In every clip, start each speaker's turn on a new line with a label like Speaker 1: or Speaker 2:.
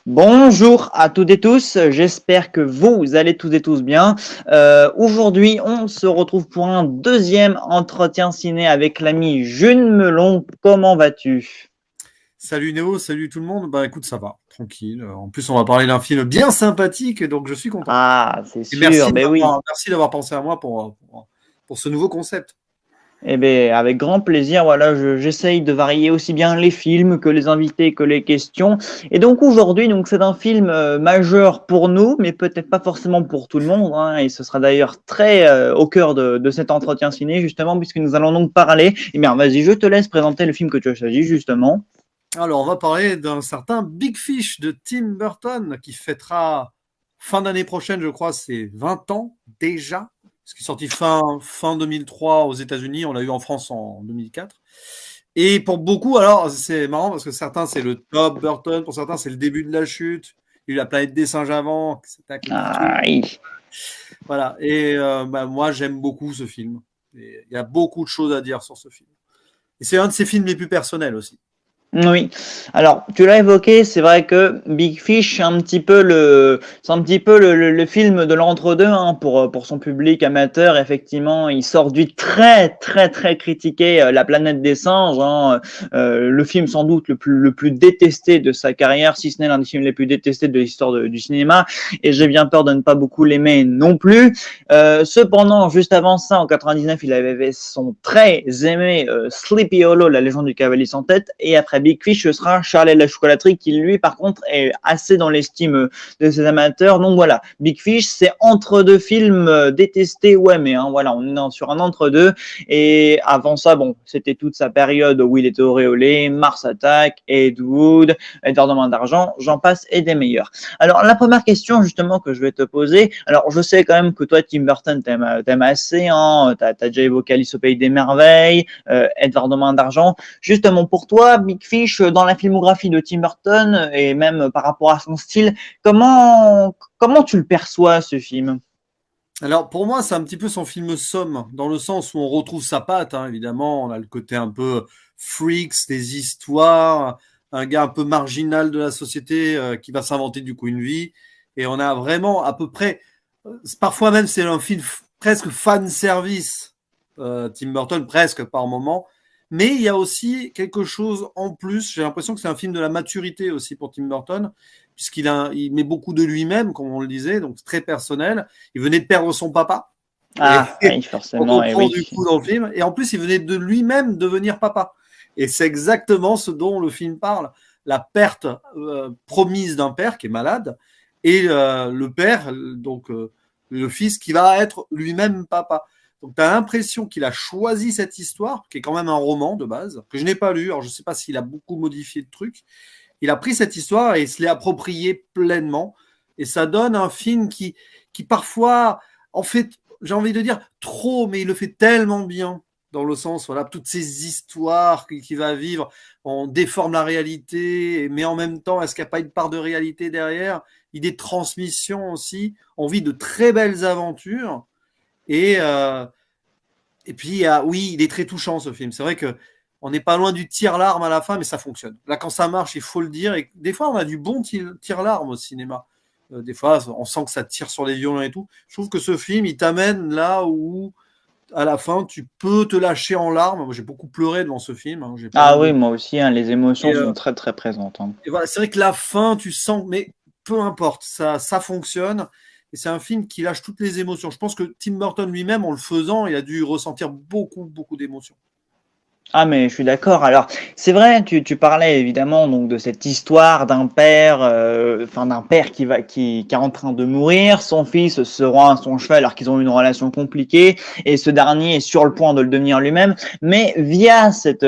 Speaker 1: Bonjour à toutes et tous, j'espère que vous allez toutes et tous bien. Aujourd'hui, on se retrouve pour un deuxième entretien ciné avec l'ami June Melon. Comment vas-tu?
Speaker 2: Salut Néo, salut tout le monde. Bah écoute, ça va, tranquille. En plus, on va parler d'un film bien sympathique, donc je suis content.
Speaker 1: Ah, c'est
Speaker 2: Et
Speaker 1: sûr, ben oui.
Speaker 2: merci d'avoir pensé à moi pour ce nouveau concept.
Speaker 1: Eh bien, avec grand plaisir, voilà, j'essaye de varier aussi bien les films que les invités, que les questions. Et donc aujourd'hui, donc c'est un film majeur pour nous, mais peut-être pas forcément pour tout le monde, hein, et ce sera d'ailleurs très au cœur de cet entretien ciné, justement, puisque nous allons donc parler. Eh bien, vas-y, je te laisse présenter le film que tu as choisi, justement.
Speaker 2: Alors, on va parler d'un certain Big Fish de Tim Burton qui fêtera fin d'année prochaine, je crois, c'est 20 ans déjà. Ce qui est sorti fin 2003 aux États-Unis, on l'a eu en France en 2004. Et pour beaucoup, alors, c'est marrant parce que certains, c'est le top Burton, pour certains, c'est le début de la chute. Il y a eu la planète des singes avant, qui s'attaque partout.
Speaker 1: Ah, oui.
Speaker 2: Voilà. Et moi, j'aime beaucoup ce film. Et il y a beaucoup de choses à dire sur ce film. Et c'est un de ses films les plus personnels aussi.
Speaker 1: Oui. Alors, tu l'as évoqué, c'est vrai que Big Fish, c'est un petit peu le film de l'entre-deux, hein, pour son public amateur. Effectivement, il sort du très, très, très critiqué La planète des singes, hein, le film sans doute le plus détesté de sa carrière, si ce n'est l'un des films les plus détestés de l'histoire du cinéma. Et j'ai bien peur de ne pas beaucoup l'aimer non plus. Cependant, juste avant ça, en 99, il avait son très aimé Sleepy Hollow, la légende du cavalier sans tête, et après Big Fish, ce sera Charlie et la chocolaterie, qui lui, par contre, est assez dans l'estime de ses amateurs. Donc voilà, Big Fish, c'est entre deux films détestés ou aimés, hein. Voilà, on est sur un entre deux. Et avant ça, bon, c'était toute sa période où il était auréolé, Mars Attack, Ed Wood, Edward de main d'argent, j'en passe et des meilleurs. Alors, la première question, justement, que je vais te poser, alors, je sais quand même que toi, Tim Burton, t'aimes assez, hein, t'as déjà évoqué Alice au Pays des Merveilles, Edward de main d'argent. Justement, pour toi, Big Fish, dans la filmographie de Tim Burton, et même par rapport à son style, comment tu le perçois, ce film?
Speaker 2: Alors, pour moi, c'est un petit peu son film somme, dans le sens où on retrouve sa patte, hein, évidemment. On a le côté un peu freaks, des histoires, un gars un peu marginal de la société qui va s'inventer du coup une vie. Et on a vraiment à peu près, parfois même c'est un film presque fan service, Tim Burton presque par moment. Mais il y a aussi quelque chose en plus. J'ai l'impression que c'est un film de la maturité aussi pour Tim Burton, il met beaucoup de lui-même, comme on le disait, donc très personnel. Il venait de perdre son papa. Et
Speaker 1: Ah, oui,
Speaker 2: on
Speaker 1: forcément, et
Speaker 2: comprend du
Speaker 1: oui.
Speaker 2: coup dans le film. Et en plus, il venait de lui-même devenir papa. Et c'est exactement ce dont le film parle. La perte promise d'un père qui est malade et le père, donc le fils qui va être lui-même papa. Donc tu as l'impression qu'il a choisi cette histoire, qui est quand même un roman de base, que je n'ai pas lu. Alors je ne sais pas s'il a beaucoup modifié de trucs. Il a pris cette histoire et il se l'est approprié pleinement. Et ça donne un film qui parfois, en fait, j'ai envie de dire trop, mais il le fait tellement bien. Dans le sens, voilà, toutes ces histoires qu'il va vivre, on déforme la réalité, mais en même temps, est-ce qu'il n'y a pas une part de réalité derrière? Idée de transmission aussi. On vit de très belles aventures. Et, euh, et puis, oui, il est très touchant ce film. C'est vrai que on n'est pas loin du tire-larme à la fin, mais ça fonctionne. Là, quand ça marche, il faut le dire. Et des fois, on a du bon tire-larme au cinéma. Des fois, on sent que ça tire sur les violons et tout. Je trouve que ce film, il t'amène là où, à la fin, tu peux te lâcher en larmes. Moi, j'ai beaucoup pleuré devant ce film, hein. J'ai pas
Speaker 1: Ah
Speaker 2: honte de
Speaker 1: oui,
Speaker 2: dire.
Speaker 1: moi aussi, hein, les émotions
Speaker 2: Et,
Speaker 1: sont très, très présentes, hein.
Speaker 2: et voilà, c'est vrai que la fin, tu sens, mais peu importe, ça fonctionne. Et c'est un film qui lâche toutes les émotions. Je pense que Tim Burton lui-même, en le faisant, il a dû ressentir beaucoup, beaucoup d'émotions.
Speaker 1: Ah mais je suis d'accord. Alors c'est vrai, tu parlais évidemment donc de cette histoire d'un père, d'un père qui est en train de mourir, son fils se rend à son chevet alors qu'ils ont une relation compliquée et ce dernier est sur le point de le devenir lui-même. Mais via cette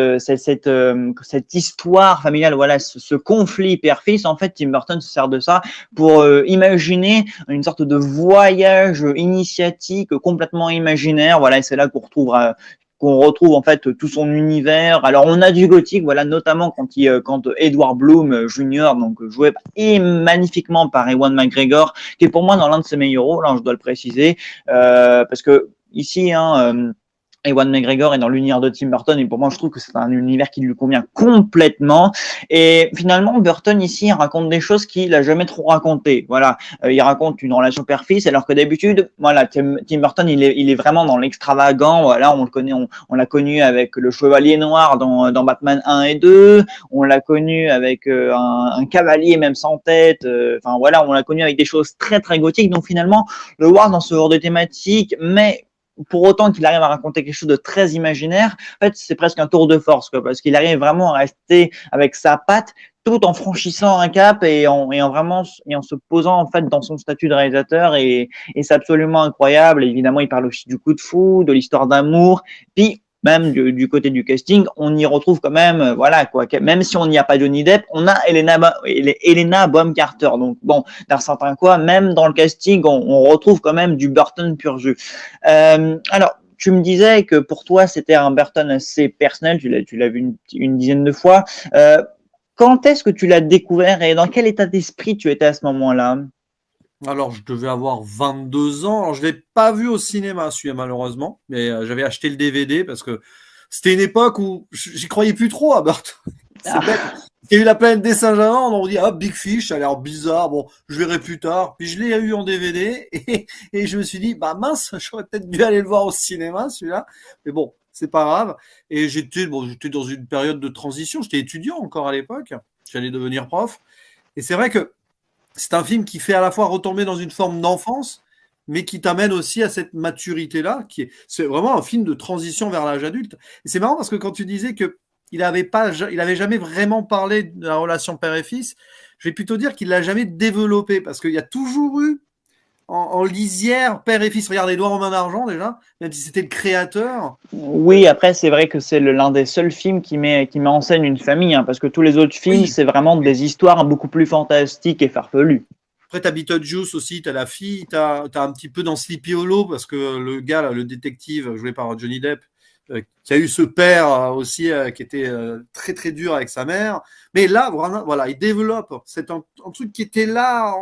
Speaker 1: histoire familiale, voilà, ce conflit père-fils, en fait Tim Burton se sert de ça pour imaginer une sorte de voyage initiatique complètement imaginaire. Voilà, et c'est là qu'on retrouve en fait tout son univers. Alors on a du gothique, voilà, notamment quand Edward Bloom Jr. donc joué et magnifiquement par Ewan McGregor, qui est pour moi dans l'un de ses meilleurs rôles, hein, je dois le préciser, parce que ici, hein, Ewan McGregor est dans l'univers de Tim Burton et pour moi je trouve que c'est un univers qui lui convient complètement et finalement Burton ici il raconte des choses qu'il a jamais trop racontées. Voilà, il raconte une relation père-fils alors que d'habitude voilà Tim Burton il est vraiment dans l'extravagant. Voilà, on le connaît, on l'a connu avec le Chevalier Noir dans Batman 1 et 2, on l'a connu avec un cavalier même sans tête. Enfin voilà, on l'a connu avec des choses très très gothiques. Donc finalement le voir dans ce genre de thématique, mais pour autant qu'il arrive à raconter quelque chose de très imaginaire, en fait, c'est presque un tour de force, quoi, parce qu'il arrive vraiment à rester avec sa patte tout en franchissant un cap et en se posant en fait dans son statut de réalisateur et c'est absolument incroyable. Évidemment, il parle aussi du coup de fou, de l'histoire d'amour, puis même du côté du casting, on y retrouve quand même, voilà quoi, même si on n'y a pas Johnny Depp, on a Helena Bonham Carter. Donc bon, d'un certain quoi, même dans le casting, on retrouve quand même du Burton pur jus. Alors, tu me disais que pour toi, c'était un Burton assez personnel, tu l'as vu une dizaine de fois. Quand est-ce que tu l'as découvert et dans quel état d'esprit tu étais à ce moment-là?
Speaker 2: Alors, je devais avoir 22 ans. Alors, je l'ai pas vu au cinéma, celui-là, malheureusement. Mais j'avais acheté le DVD parce que c'était une époque où j'y croyais plus trop à Burton. C'est bête. Il y a eu la planète des singes avant, on dit, ah, Big Fish, ça a l'air bizarre. Bon, je verrai plus tard. Puis je l'ai eu en DVD et je me suis dit, bah mince, j'aurais peut-être dû aller le voir au cinéma, celui-là. Mais bon, c'est pas grave. Et j'étais dans une période de transition. J'étais étudiant encore à l'époque. J'allais devenir prof. Et c'est vrai que c'est un film qui fait à la fois retomber dans une forme d'enfance, mais qui t'amène aussi à cette maturité-là, c'est vraiment un film de transition vers l'âge adulte. Et c'est marrant parce que quand tu disais que il avait jamais vraiment parlé de la relation père et fils, je vais plutôt dire qu'il l'a jamais développé parce qu'il y a toujours eu en lisière père et fils. Regarde Édouard aux mains d'argent déjà, même si c'était le créateur.
Speaker 1: Oui, après, c'est vrai que c'est l'un des seuls films qui met en scène une famille, hein, parce que tous les autres films,
Speaker 2: Oui.
Speaker 1: c'est vraiment des histoires beaucoup plus fantastiques et farfelues.
Speaker 2: Après, t'as Beetlejuice aussi, t'as la fille, t'as un petit peu dans Sleepy Hollow, parce que le gars, là, le détective joué par Johnny Depp, qui a eu ce père aussi qui était très très dur avec sa mère. Mais là, vraiment, voilà, il développe. C'est un truc qui était là,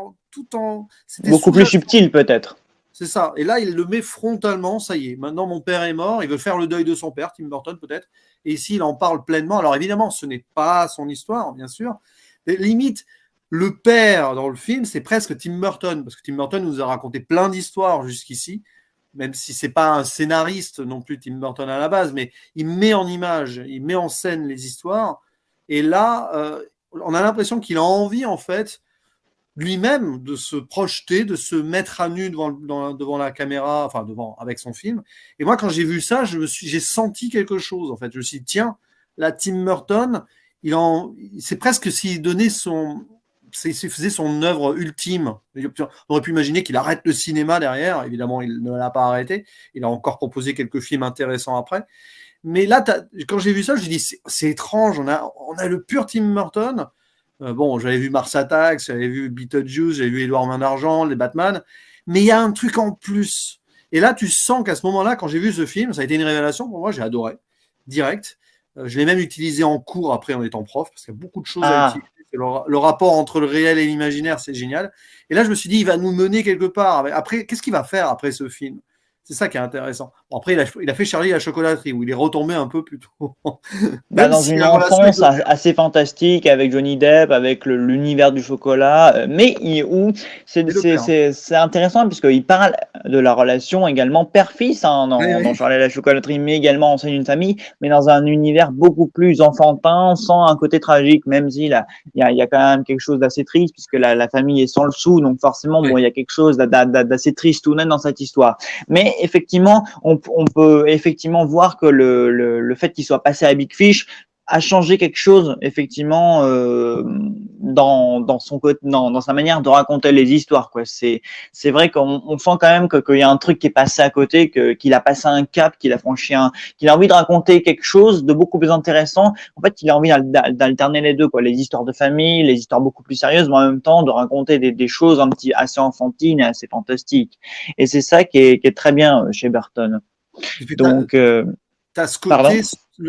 Speaker 2: c'était
Speaker 1: Beaucoup plus
Speaker 2: sous-jacent.
Speaker 1: subtil, peut-être.
Speaker 2: C'est ça. Et là, il le met frontalement, ça y est. Maintenant, mon père est mort, il veut faire le deuil de son père, Tim Burton peut-être. Et ici, il en parle pleinement. Alors évidemment, ce n'est pas son histoire, bien sûr. Mais limite, le père dans le film, c'est presque Tim Burton, parce que Tim Burton nous a raconté plein d'histoires jusqu'ici, même si c'est pas un scénariste non plus Tim Burton à la base, mais il met en image, il met en scène les histoires. Et là, on a l'impression qu'il a envie en fait lui-même de se projeter, de se mettre à nu devant la caméra, enfin avec son film. Et moi, quand j'ai vu ça, j'ai senti quelque chose en fait. Je me suis dit, tiens, là, Tim Burton, c'est presque s'il donnait s'il faisait son œuvre ultime. On aurait pu imaginer qu'il arrête le cinéma derrière. Évidemment, il ne l'a pas arrêté. Il a encore proposé quelques films intéressants après. Mais là, quand j'ai vu ça, je me suis dit, c'est étrange. On a le pur Tim Burton. Bon, j'avais vu Mars Attacks, j'avais vu Beetlejuice, j'avais vu Édouard Main d'Argent, les Batman. Mais il y a un truc en plus. Et là, tu sens qu'à ce moment-là, quand j'ai vu ce film, ça a été une révélation pour moi. J'ai adoré. Direct. Je l'ai même utilisé en cours après en étant prof, parce qu'il y a beaucoup de choses à utiliser. Le rapport entre le réel et l'imaginaire, c'est génial. Et là, je me suis dit, il va nous mener quelque part. Après, qu'est-ce qu'il va faire après ce film? C'est ça qui est intéressant. Bon, après, il a fait Charlie et la chocolaterie, où il est retombé un peu plus tôt.
Speaker 1: Dans une enfance assez fantastique avec Johnny Depp, avec l'univers du chocolat, mais où c'est intéressant puisqu'il parle de la relation également père-fils dans Charlie et la chocolaterie, mais également en scène une famille, mais dans un univers beaucoup plus enfantin, sans un côté tragique, même s'il il y a quand même quelque chose d'assez triste puisque la famille est sans le sou, donc forcément, bon, il y a quelque chose d'assez triste tout de même dans cette histoire. Mais effectivement, on peut effectivement voir que le fait qu'il soit passé à Big Fish a changé quelque chose effectivement dans son côté, dans sa manière de raconter les histoires, quoi. C'est vrai qu'on sent quand même qu'il y a un truc qui est passé à côté, qu'il a passé un cap, qu'il a envie de raconter quelque chose de beaucoup plus intéressant. En fait, il a envie d'alterner les deux, quoi, les histoires de famille, les histoires beaucoup plus sérieuses, mais en même temps de raconter des choses un petit assez enfantines et assez fantastiques. Et c'est ça qui est très bien chez Burton. Donc
Speaker 2: t'as ce côté,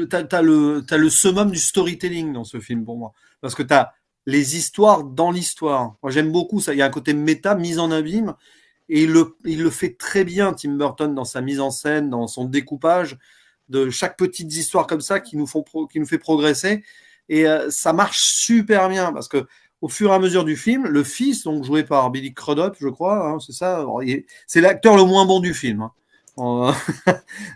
Speaker 2: t'as le summum du storytelling dans ce film pour moi, parce que t'as les histoires dans l'histoire. Moi, j'aime beaucoup ça. Il y a un côté méta, mise en abîme, et il le fait très bien, Tim Burton, dans sa mise en scène, dans son découpage. de chaque petite histoire comme ça qui nous fait progresser. Et ça marche super bien parce que au fur et à mesure du film, le fils, donc joué par Billy Crudup, je crois, hein, c'est ça. C'est l'acteur le moins bon du film, hein.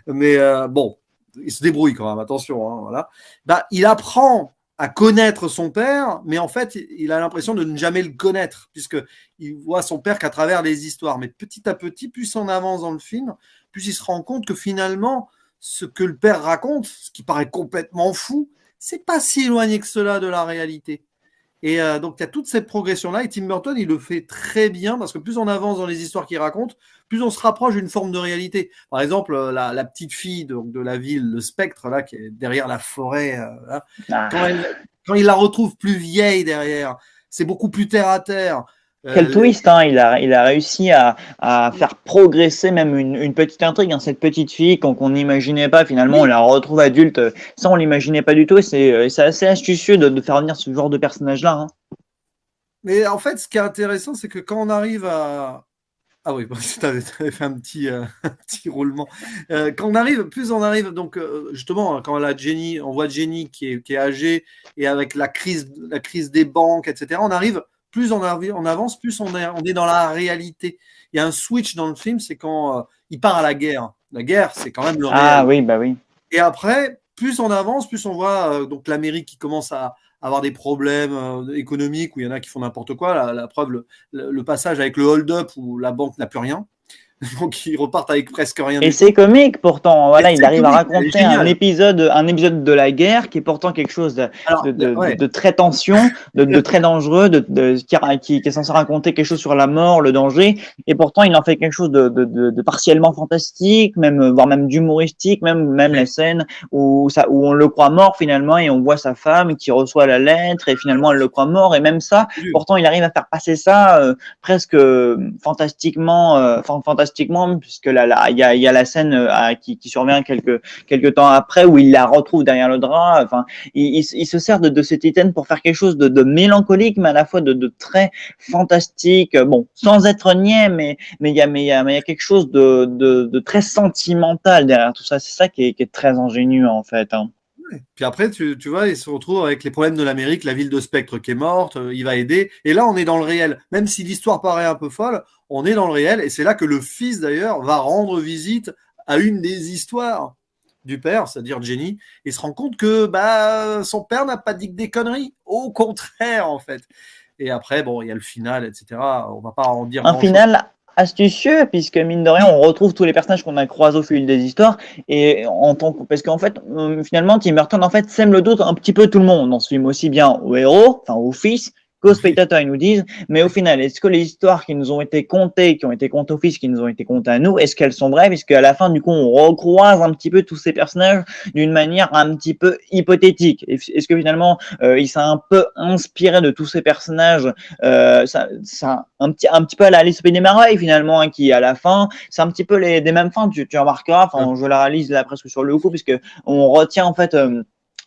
Speaker 2: Mais bon, il se débrouille quand même. Attention, hein, voilà. Bah, il apprend à connaître son père, mais en fait, il a l'impression de ne jamais le connaître, puisqu'il voit son père qu'à travers les histoires. Mais petit à petit, plus on avance dans le film, plus il se rend compte que finalement, ce que le père raconte, ce qui paraît complètement fou, c'est pas si éloigné que cela de la réalité. Et donc, il y a toute cette progression-là, et Tim Burton, il le fait très bien, parce que plus on avance dans les histoires qu'il raconte, plus on se rapproche d'une forme de réalité. Par exemple, la petite fille de la ville, le spectre, là, qui est derrière la forêt, là,
Speaker 1: Ah.
Speaker 2: quand il la retrouve plus vieille derrière, c'est beaucoup plus terre à terre.
Speaker 1: Quel twist, hein, il a réussi à faire progresser même une petite intrigue, hein, cette petite fille qu'on n'imaginait pas, finalement, on
Speaker 2: Oui,
Speaker 1: la retrouve adulte, ça on l'imaginait pas du tout, et c'est assez astucieux de faire venir ce genre de personnage-là, hein.
Speaker 2: mais en fait, ce qui est intéressant, c'est que quand on arrive à... Ah oui, tu avais fait un petit, un petit roulement. Quand on arrive, plus on arrive, donc justement, quand Jenny, on voit Jenny qui est âgée et avec la crise des banques, etc., on arrive, plus on avance, plus on est dans la réalité. Il y a un switch dans le film, c'est quand il part à la guerre. La guerre, c'est quand même le
Speaker 1: Ah
Speaker 2: réel.
Speaker 1: oui, bah oui.
Speaker 2: Et après, plus on avance, plus on voit donc l'Amérique qui commence à avoir des problèmes économiques où il y en a qui font n'importe quoi. La preuve, le passage avec le hold-up où la banque n'a plus rien. Donc ils repartent avec presque rien
Speaker 1: Et
Speaker 2: du
Speaker 1: c'est
Speaker 2: tout.
Speaker 1: comique pourtant,
Speaker 2: Et
Speaker 1: voilà, il
Speaker 2: c'est
Speaker 1: arrive à
Speaker 2: comique, elle est
Speaker 1: raconter
Speaker 2: géniale.
Speaker 1: un épisode de la guerre qui est pourtant quelque chose
Speaker 2: Alors, ouais,
Speaker 1: de très tension, de très dangereux, qui est censé raconter quelque chose sur la mort, le danger, et pourtant il en fait quelque chose de partiellement fantastique, même voire même d'humoristique, même la scène où on le croit mort finalement et on voit sa femme qui reçoit la lettre et finalement elle le croit mort et même ça, pourtant il arrive à faire passer ça presque fantastiquement, fantastiquement, puisque là, il y a la scène qui survient quelques temps après où il la retrouve derrière le drap. Enfin, il se sert de cet item pour faire quelque chose de mélancolique, mais à la fois de très fantastique. Bon, sans être niais, mais il y a quelque chose de très sentimental derrière tout ça. C'est ça qui est très ingénieux en fait, hein.
Speaker 2: puis après, tu vois, il se retrouve avec les problèmes de l'Amérique, la ville de Spectre qui est morte, il va aider. Et là, on est dans le réel. Même si l'histoire paraît un peu folle, on est dans le réel. Et c'est là que le fils, d'ailleurs, va rendre visite à une des histoires du père, c'est-à-dire Jenny, et se rend compte que bah, son père n'a pas dit que des conneries. Au contraire, en fait. Et après, bon, il y a le final, etc. On va pas en dire
Speaker 1: Un
Speaker 2: grand-chose.
Speaker 1: final astucieux puisque mine de rien
Speaker 2: Oui,
Speaker 1: on retrouve tous les personnages qu'on a croisés au fil des histoires et parce qu'en fait finalement Tim Burton en fait sème le doute un petit peu tout le monde dans ce film, aussi bien au héros, enfin au fils, qu'aux
Speaker 2: oui.
Speaker 1: spectateurs. Ils nous disent mais au final est-ce que les histoires qui nous ont été contées, qui ont été contées au fils, qui nous ont été contées à nous, est-ce qu'elles sont vraies, puisque à la fin du coup on recroise un petit peu tous ces personnages d'une manière un petit peu hypothétique. Est-ce que finalement il s'est un peu inspiré de tous ces personnages, ça un petit peu à la Alice au Pays des Merveilles finalement, hein, qui à la fin c'est un petit peu des mêmes fins, tu remarqueras, enfin je la réalise là presque sur le coup puisque on retient en fait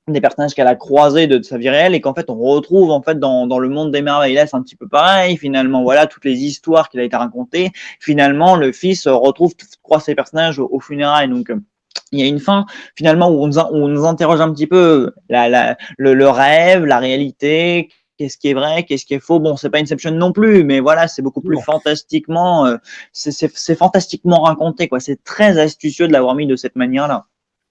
Speaker 1: des personnages qu'elle a croisés de sa vie réelle et qu'en fait on retrouve en fait dans le monde des merveilles. Là c'est un petit peu pareil finalement, voilà toutes les histoires qu'il a été racontées, finalement le fils croise ces personnages aux funérailles. Donc il y a une fin finalement où on nous interroge un petit peu le rêve, la réalité, qu'est-ce qui est vrai, qu'est-ce qui est faux. Bon, c'est pas Inception non plus, mais voilà, c'est beaucoup plus
Speaker 2: Non.
Speaker 1: fantastiquement, c'est fantastiquement raconté, quoi. C'est très astucieux de l'avoir mis de cette manière-là.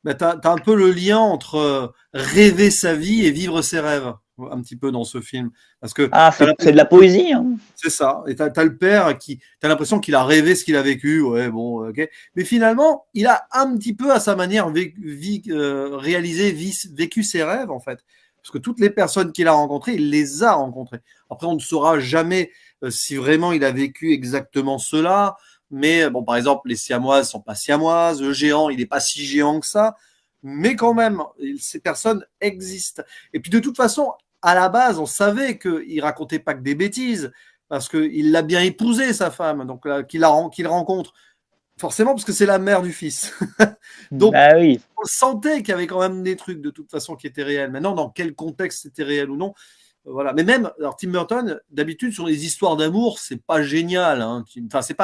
Speaker 2: Bah, t'as un peu le lien entre rêver sa vie et vivre ses rêves, un petit peu dans ce film. Parce que
Speaker 1: Ah,
Speaker 2: t'as
Speaker 1: c'est de
Speaker 2: l'impression
Speaker 1: la poésie, hein.
Speaker 2: c'est ça. Et t'as le père qui, t'as l'impression qu'il a rêvé ce qu'il a vécu. Ouais, bon, ok. Mais finalement, il a un petit peu à sa manière vécu ses rêves, en fait. Parce que toutes les personnes qu'il a rencontrées, il les a rencontrées. Après, on ne saura jamais si vraiment il a vécu exactement cela. Mais bon, par exemple, les siamoises sont pas siamoises. Le géant, il n'est pas si géant que ça. Mais quand même, ces personnes existent. Et puis de toute façon, à la base, on savait qu'il racontait pas que des bêtises parce qu'il l'a bien épousée, sa femme, donc qu'il rencontre, forcément, parce que c'est la mère du fils. Donc,
Speaker 1: Bah oui.
Speaker 2: on sentait qu'il y avait quand même des trucs, de toute façon, qui étaient réels. Maintenant, dans quel contexte c'était réel ou non, Voilà. Mais même, alors Tim Burton, d'habitude, sur les histoires d'amour, c'est pas génial. Hein. Enfin, c'est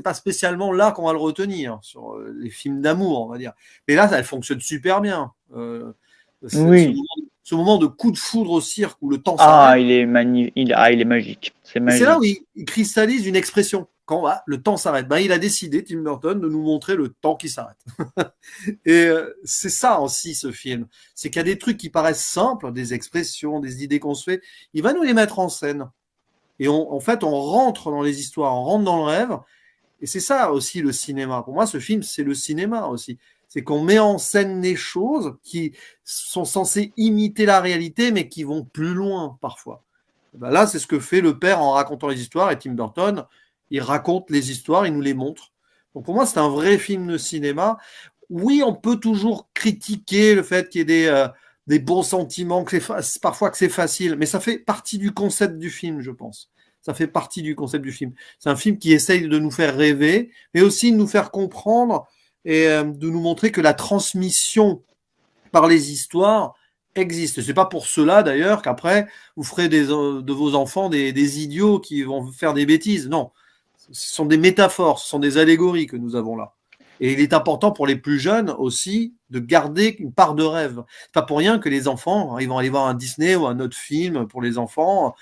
Speaker 2: pas spécialement là qu'on va le retenir, sur les films d'amour, on va dire. Mais là, elle fonctionne super bien.
Speaker 1: Oui.
Speaker 2: Ce moment de coup de foudre au cirque où le temps
Speaker 1: Ah,
Speaker 2: s'arrête.
Speaker 1: il est magnifique. Il est magique. C'est
Speaker 2: Et c'est là où
Speaker 1: magique.
Speaker 2: il cristallise une expression. Quand le temps s'arrête, ben, il a décidé, Tim Burton, de nous montrer le temps qui s'arrête. Et c'est ça aussi, ce film. C'est qu'il y a des trucs qui paraissent simples, des expressions, des idées qu'on se fait. Il va nous les mettre en scène. Et en fait, on rentre dans les histoires, on rentre dans le rêve. Et c'est ça aussi le cinéma. Pour moi, ce film, c'est le cinéma aussi. C'est qu'on met en scène des choses qui sont censées imiter la réalité, mais qui vont plus loin parfois. Ben là, c'est ce que fait le père en racontant les histoires. Et Tim Burton, il raconte les histoires, il nous les montre. Donc pour moi, c'est un vrai film de cinéma. Oui, on peut toujours critiquer le fait qu'il y ait des bons sentiments, parfois que c'est facile, mais ça fait partie du concept du film, je pense. Ça fait partie du concept du film. C'est un film qui essaye de nous faire rêver, mais aussi de nous faire comprendre et de nous montrer que la transmission par les histoires existe. C'est pas pour cela d'ailleurs qu'après vous ferez de vos enfants des idiots qui vont faire des bêtises. Non, ce sont des métaphores, ce sont des allégories que nous avons là. Et il est important pour les plus jeunes aussi de garder une part de rêve. C'est pas pour rien que les enfants, ils vont aller voir un Disney ou un autre film pour les enfants,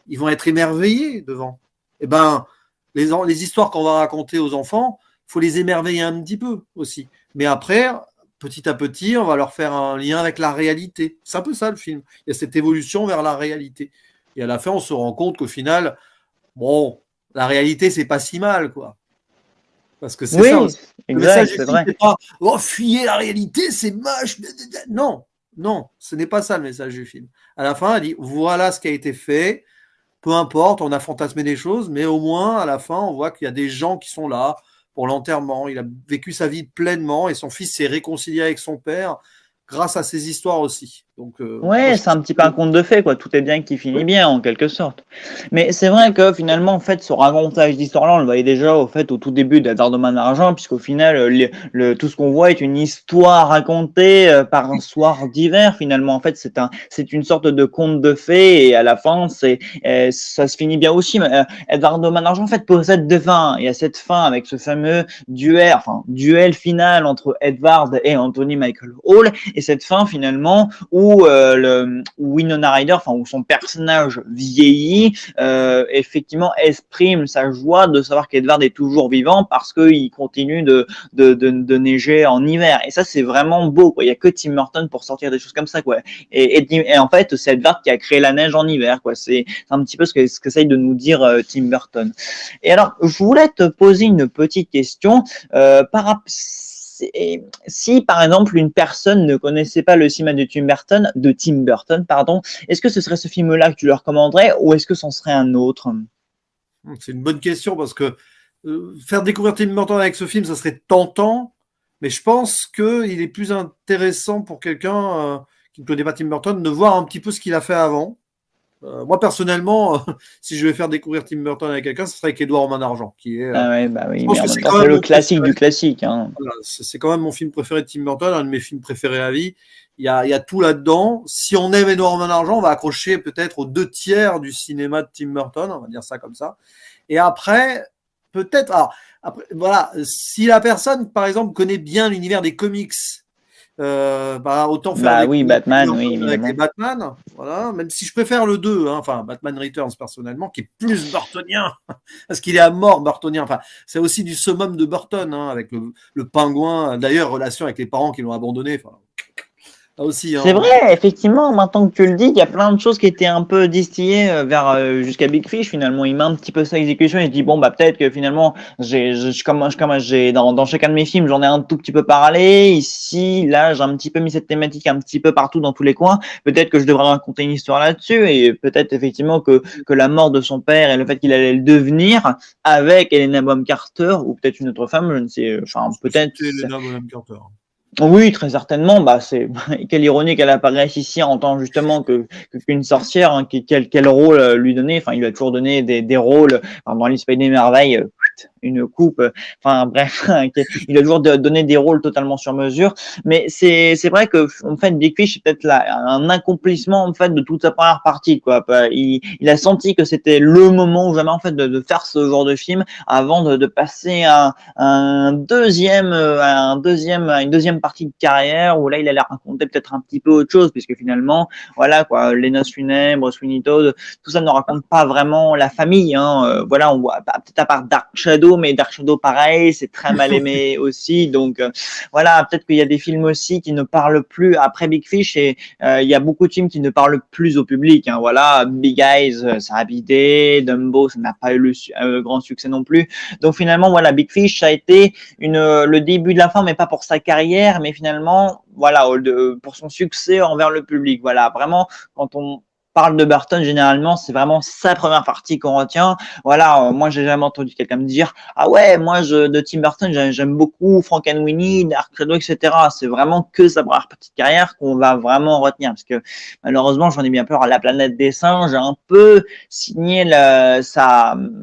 Speaker 2: ils vont être émerveillés devant. Eh ben, les histoires qu'on va raconter aux enfants, il faut les émerveiller un petit peu aussi. Mais après, petit à petit, on va leur faire un lien avec la réalité. C'est un peu ça le film. Il y a cette évolution vers la réalité. Et à la fin, on se rend compte qu'au final, bon, la réalité, c'est pas si mal, quoi. Parce que c'est ça
Speaker 1: Oui,
Speaker 2: aussi. Le
Speaker 1: exact,
Speaker 2: message du
Speaker 1: c'est
Speaker 2: film,
Speaker 1: vrai.
Speaker 2: c'est pas oh, fuyez la réalité, c'est moche. Non, non, ce n'est pas ça le message du film. À la fin, elle dit voilà ce qui a été fait. Peu importe, on a fantasmé des choses, mais au moins, à la fin, on voit qu'il y a des gens qui sont là pour l'enterrement. Il a vécu sa vie pleinement et son fils s'est réconcilié avec son père grâce à ces histoires aussi. Donc, moi,
Speaker 1: Ouais,
Speaker 2: je
Speaker 1: c'est
Speaker 2: pense
Speaker 1: un petit peu
Speaker 2: que
Speaker 1: un conte de fées, quoi. Tout est bien qui
Speaker 2: oui,
Speaker 1: finit bien, en quelque sorte. Mais c'est vrai que finalement, en fait, ce racontage d'histoire-là, on le voyait déjà au fait au tout début d'Edward de Man Argent, puisqu'au final, tout ce qu'on voit est une histoire racontée par un soir d'hiver. Finalement, en fait, c'est une sorte de conte de fées, et à la fin, ça se finit bien aussi. Mais, Edward de Man Argent, en fait, possède deux fins. Il y a cette fin avec ce fameux duel final entre Edward et Anthony Michael Hall, et cette fin finalement où Winona Ryder, enfin où son personnage vieillit, effectivement exprime sa joie de savoir qu'Edward est toujours vivant parce qu'il continue de neiger en hiver. Et ça, c'est vraiment beau, quoi. Il y a que Tim Burton pour sortir des choses comme ça, quoi. Et en fait, c'est Edward qui a créé la neige en hiver, quoi. C'est un petit peu ce qu'essaye de nous dire Tim Burton. Et alors, je voulais te poser une petite question par rapport si par exemple une personne ne connaissait pas le cinéma de Tim Burton, pardon, est-ce que ce serait ce film-là que tu leur recommanderais ou est-ce que c'en serait un autre?
Speaker 2: c'est une bonne question parce que faire découvrir Tim Burton avec ce film, ça serait tentant, mais je pense qu'il est plus intéressant pour quelqu'un qui ne connaît pas Tim Burton de voir un petit peu ce qu'il a fait avant. Moi, personnellement, si je vais faire découvrir Tim Burton avec quelqu'un, ce serait avec Édouard aux mains d'argent, qui est.
Speaker 1: Ah ouais, bah
Speaker 2: Je
Speaker 1: oui,
Speaker 2: pense
Speaker 1: mais en
Speaker 2: que
Speaker 1: même
Speaker 2: c'est
Speaker 1: temps
Speaker 2: quand
Speaker 1: c'est
Speaker 2: même
Speaker 1: le
Speaker 2: mon
Speaker 1: classique
Speaker 2: préféré.
Speaker 1: du classique, hein.
Speaker 2: Voilà, c'est quand même mon film préféré de Tim Burton, un de mes films préférés à vie. Il y a tout là-dedans. Si on aime Édouard aux mains d'argent, on va accrocher peut-être aux 2 tiers du cinéma de Tim Burton, on va dire ça comme ça. Et après, peut-être. Alors, après, voilà, si la personne, par exemple, connaît bien l'univers des comics. Autant faire
Speaker 1: Bah oui,
Speaker 2: découvrir Tim
Speaker 1: Batman, oui,
Speaker 2: Burton avec les
Speaker 1: évidemment.
Speaker 2: Batman, voilà, même si je préfère le 2, hein, enfin Batman Returns personnellement, qui est plus burtonien, parce qu'il est à mort burtonien, enfin c'est aussi du summum de Burton, hein, avec le pingouin, d'ailleurs relation avec les parents qui l'ont abandonné, enfin là aussi,
Speaker 1: C'est
Speaker 2: hein.
Speaker 1: vrai, effectivement, maintenant que tu le dis, il y a plein de choses qui étaient un peu distillées vers jusqu'à Big Fish. Finalement, il met un petit peu ça à exécution et il dit bon bah peut-être que finalement j'ai dans chacun de mes films j'en ai un tout petit peu parlé. Ici, là, j'ai un petit peu mis cette thématique un petit peu partout dans tous les coins. Peut-être que je devrais raconter une histoire là-dessus et peut-être effectivement que la mort de son père et le fait qu'il allait le devenir avec Helena Bonham Carter ou peut-être une autre femme, je ne sais, enfin peut-être.
Speaker 2: C'était Helena Bonham Carter.
Speaker 1: Oui, très certainement. Bah, c'est quelle ironie qu'elle apparaisse ici en tant justement qu'une sorcière. Hein, quel rôle lui donner. Enfin, il lui a toujours donné des rôles. Enfin, dans Alice au Pays des merveilles, une coupe, enfin bref, il a toujours donné des rôles totalement sur mesure. Mais c'est vrai que en fait Big Fish c'est peut-être là un accomplissement en fait de toute sa première partie quoi. Il a senti que c'était le moment ou jamais en fait de faire ce genre de film avant de passer à une deuxième partie de carrière où là il allait raconter peut-être un petit peu autre chose puisque finalement voilà quoi, les noces funèbres, Sweeney Todd, tout ça ne raconte pas vraiment la famille. Hein. Voilà, on voit peut-être à part Dark Shadow, mais Dark Shadow pareil, c'est très mal aimé aussi. Donc voilà, peut-être qu'il y a des films aussi qui ne parlent plus après Big Fish et il y a beaucoup de films qui ne parlent plus au public. Hein. Voilà, Big Eyes, ça a bidé, Dumbo, ça n'a pas eu le grand succès non plus. Donc finalement, voilà, Big Fish, ça a été le début de la fin, mais pas pour sa carrière, mais finalement, voilà, pour son succès envers le public. Voilà, vraiment, quand on parle de Burton, généralement, c'est vraiment sa première partie qu'on retient. Voilà, moi, j'ai jamais entendu quelqu'un me dire ah ouais, moi, de Tim Burton, j'aime beaucoup Frankenweenie, Dark Shadow, etc. C'est vraiment que sa première partie de carrière qu'on va vraiment retenir, parce que malheureusement, j'en ai bien peur. La planète des singes a un peu signé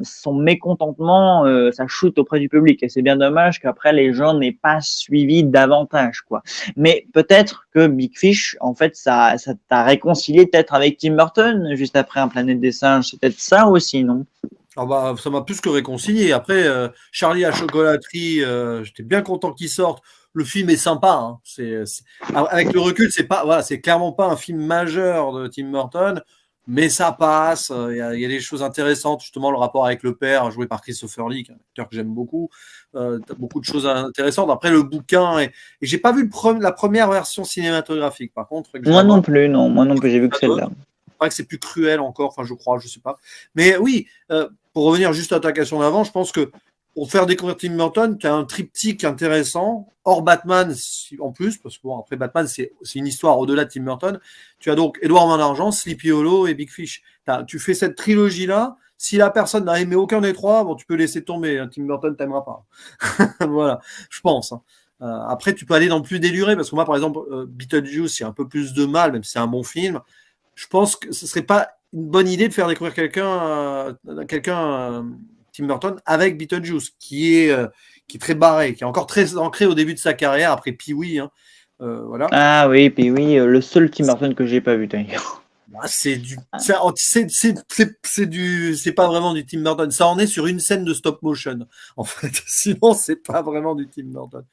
Speaker 1: son mécontentement, sa chute auprès du public, et c'est bien dommage qu'après les gens n'aient pas suivi davantage, quoi. Mais peut-être que Big Fish, en fait, ça t'a réconcilié peut-être avec Tim Burton juste après un Planète des singes. C'est peut-être ça aussi, non?
Speaker 2: Ah bah, ça m'a plus que réconcilié. Après, Charlie à la chocolaterie, j'étais bien content qu'il sorte. Le film est sympa. Hein. Avec le recul, c'est pas, voilà, c'est clairement pas un film majeur de Tim Burton, mais ça passe. Il y a des choses intéressantes, justement le rapport avec le père, joué par Christopher Lee, un acteur que j'aime beaucoup. T'as beaucoup de choses intéressantes. Après, le bouquin, et j'ai pas vu la première version cinématographique. Par contre, que je
Speaker 1: Moi
Speaker 2: la
Speaker 1: non
Speaker 2: vois.
Speaker 1: plus, non. Moi non plus, j'ai vu que celle-là.
Speaker 2: C'est vrai que c'est plus cruel encore, enfin je crois, je sais pas. Mais oui, pour revenir juste à ta question d'avant, je pense que pour faire découvrir Tim Burton, tu as un triptyque intéressant, hors Batman en plus, parce que bon, après Batman, c'est une histoire au-delà de Tim Burton. Tu as donc Édouard Main d'Argent, Sleepy Hollow et Big Fish. Tu fais cette trilogie-là. Si la personne n'a aimé aucun des trois, bon, tu peux laisser tomber. Hein, Tim Burton t'aimera pas. Voilà, je pense. Hein. Après, tu peux aller dans le plus déluré, parce que moi, par exemple, Beetlejuice, il y a un peu plus de mal, même si c'est un bon film. Je pense que ce serait pas une bonne idée de faire découvrir quelqu'un Tim Burton avec Beetlejuice, qui est très barré, qui est encore très ancré au début de sa carrière après Pee-wee. Hein. Voilà.
Speaker 1: Ah oui, puis oui, le seul Tim Burton que j'ai pas vu d'ailleurs.
Speaker 2: Bah, c'est pas vraiment du Tim Burton. Ça en est sur une scène de stop motion, en fait. Sinon, c'est pas vraiment du Tim Burton.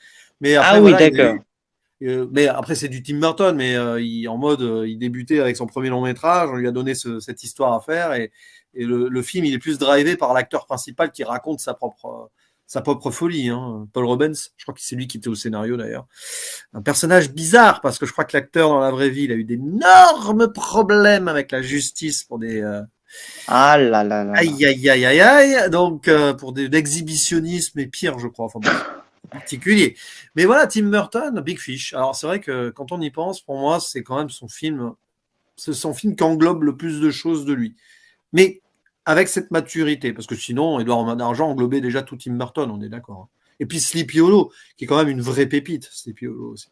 Speaker 2: Mais après,
Speaker 1: Ah oui,
Speaker 2: voilà,
Speaker 1: d'accord.
Speaker 2: mais après, c'est du Tim Burton, mais en mode, il débutait avec son premier long métrage, on lui a donné cette histoire à faire, et le film, il est plus drivé par l'acteur principal qui raconte sa propre folie. Hein. Paul Rubens, je crois que c'est lui qui était au scénario d'ailleurs. Un personnage bizarre, parce que je crois que l'acteur dans la vraie vie, il a eu d'énormes problèmes avec la justice pour des...
Speaker 1: Ah là là là.
Speaker 2: Aïe, aïe, aïe, aïe, aïe, donc pour l'exhibitionnisme et pire, je crois. Enfin, bon. Particulier. Mais voilà, Tim Burton, Big Fish. Alors c'est vrai que quand on y pense, pour moi, c'est quand même c'est son film qui englobe le plus de choses de lui. Mais avec cette maturité, parce que sinon, Édouard Main d'Argent englobait déjà tout Tim Burton, on est d'accord. Et puis Sleepy Hollow, qui est quand même une vraie pépite, Sleepy Hollow aussi.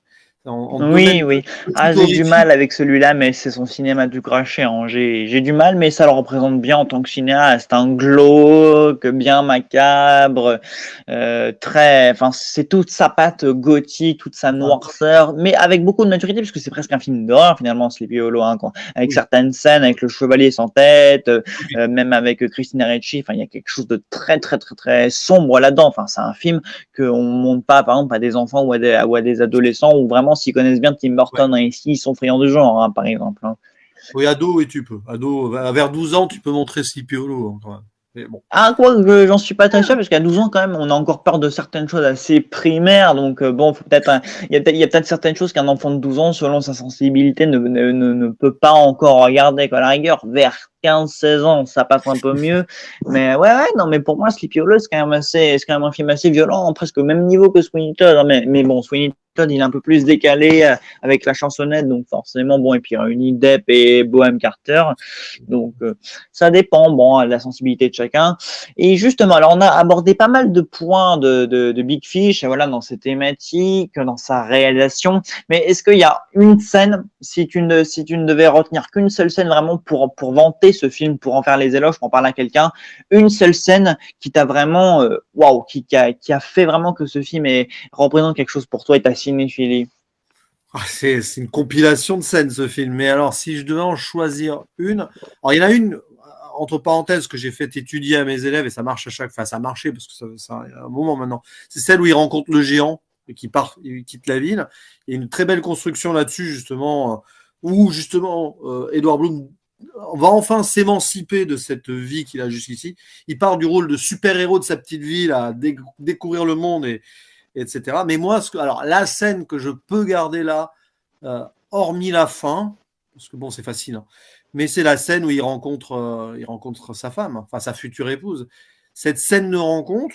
Speaker 1: Oui, oui. Ah, j'ai du mal avec celui-là, mais c'est son cinéma du crachet. Hein. J'ai du mal, mais ça le représente bien en tant que cinéaste. Un glauque, bien macabre, enfin, c'est toute sa patte gothique, toute sa noirceur, mais avec beaucoup de maturité, parce que c'est presque un film d'horreur finalement, Sleepy Hollow, hein, avec certaines scènes, avec le chevalier sans tête, même avec Christina Ricci. Enfin, il y a quelque chose de très, très, très, très sombre là-dedans. Enfin, c'est un film qu'on montre pas, par exemple, à des enfants ou à des adolescents, ou vraiment s'ils connaissent bien Tim Burton, hein, ici, ils sont friands de genre, hein, par exemple. Hein.
Speaker 2: Oui, ado, et tu peux. Ado, vers 12 ans, tu peux montrer Sleepy Hollow. Hein, quand même. Mais bon.
Speaker 1: Ah, quoi, j'en suis pas très sûr, parce qu'à 12 ans, quand même, on a encore peur de certaines choses assez primaires, donc bon, il y a peut-être certaines choses qu'un enfant de 12 ans, selon sa sensibilité, ne peut pas encore regarder, quoi. À la rigueur, vers 15-16 ans, ça passe un peu mieux. Mais ouais, non, mais pour moi, Sleepy Hollow, c'est quand même un film assez violent, presque au même niveau que Sweeney Todd. Hein, mais bon, Sweeney Todd, il est un peu plus décalé avec la chansonnette, donc forcément, bon, et puis il réunit Depp et Bohème Carter. Donc, ça dépend, bon, de la sensibilité de chacun. Et justement, alors, on a abordé pas mal de points de Big Fish, voilà, dans ses thématiques, dans sa réalisation. Mais est-ce qu'il y a une scène, si tu ne devais retenir qu'une seule scène vraiment pour vanter porté ce film pour en faire les éloges, pour en parler à quelqu'un, une seule scène qui t'a vraiment, waouh, qui a fait vraiment que ce film représente quelque chose pour toi et ta cinéphilie.
Speaker 2: C'est une compilation de scènes, ce film. Mais alors, si je devais en choisir une, alors il y en a une, entre parenthèses, que j'ai fait étudier à mes élèves et ça marche à chaque fois. Ça a marché parce que ça il y a un moment maintenant. C'est celle où il rencontre le géant et qui part, il quitte la ville. Il y a une très belle construction là-dessus, justement, où justement Edward Bloom va enfin s'émanciper de cette vie qu'il a jusqu'ici. Il part du rôle de super-héros de sa petite ville à découvrir le monde etc. Mais moi, alors la scène que je peux garder là, hormis la fin, parce que bon, c'est facile, hein, mais c'est la scène où il rencontre sa femme, enfin sa future épouse. Cette scène de rencontre,